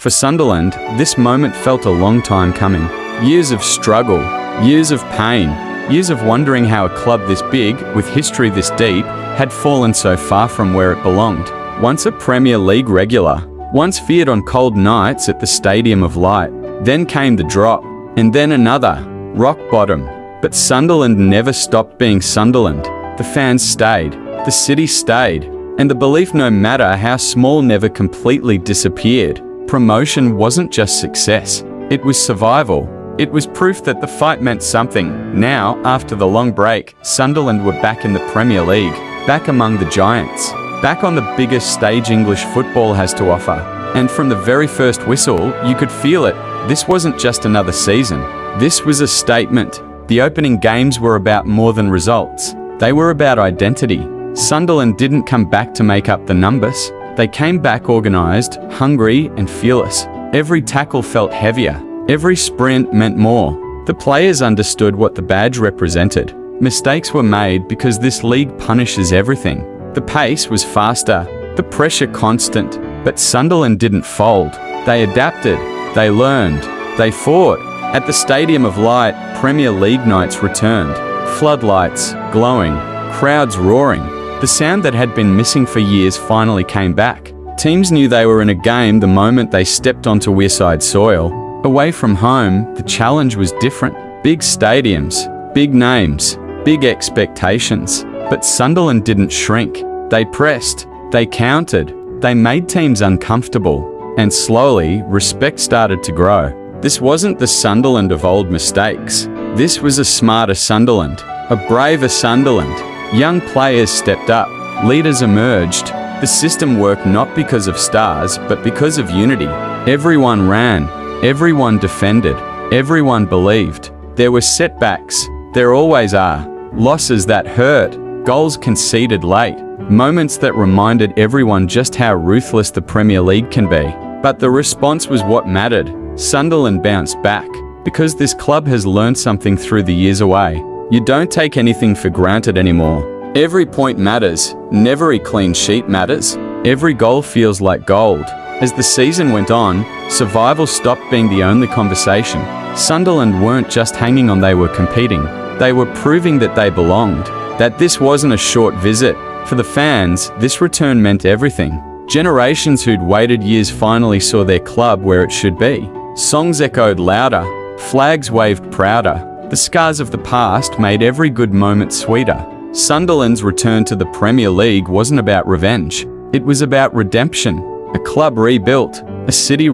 For Sunderland, this moment felt a long time coming. Years of struggle, years of pain, years of wondering how a club this big, with history this deep, had fallen so far from where it belonged. Once a Premier League regular, once feared on cold nights at the Stadium of Light, then came the drop, and then another, rock bottom. But Sunderland never stopped being Sunderland. The fans stayed, the city stayed, and the belief no matter how small never completely disappeared. Promotion wasn't just success, it was survival. It was proof that the fight meant something. Now, after the long break, Sunderland were back in the Premier League, back among the giants, back on the biggest stage English football has to offer. And from the very first whistle, you could feel it. This wasn't just another season. This was a statement. The opening games were about more than results. They were about identity. Sunderland didn't come back to make up the numbers. They came back organised, hungry and fearless. Every tackle felt heavier. Every sprint meant more. The players understood what the badge represented. Mistakes were made because this league punishes everything. The pace was faster, the pressure constant, but Sunderland didn't fold. They adapted, they learned, they fought. At the Stadium of Light, Premier League nights returned. Floodlights, glowing, crowds roaring. The sound that had been missing for years finally came back. Teams knew they were in a game the moment they stepped onto Wearside soil. Away from home, the challenge was different. Big stadiums, big names, big expectations. But Sunderland didn't shrink. They pressed, they countered, they made teams uncomfortable. And slowly, respect started to grow. This wasn't the Sunderland of old mistakes. This was a smarter Sunderland, a braver Sunderland. Young players stepped up, leaders emerged. The system worked not because of stars, but because of unity. Everyone ran, everyone defended, everyone believed. There were setbacks, there always are. Losses that hurt, goals conceded late, moments that reminded everyone just how ruthless the Premier League can be. But the response was what mattered. Sunderland bounced back, because this club has learned something through the years away. You don't take anything for granted anymore. Every point matters, never a clean sheet matters. Every goal feels like gold. As the season went on, survival stopped being the only conversation. Sunderland weren't just hanging on, they were competing. They were proving that they belonged, that this wasn't a short visit. For the fans, this return meant everything. Generations who'd waited years finally saw their club where it should be. Songs echoed louder, flags waved prouder. The scars of the past made every good moment sweeter. Sunderland's return to the Premier League wasn't about revenge. It was about redemption. A club rebuilt, a city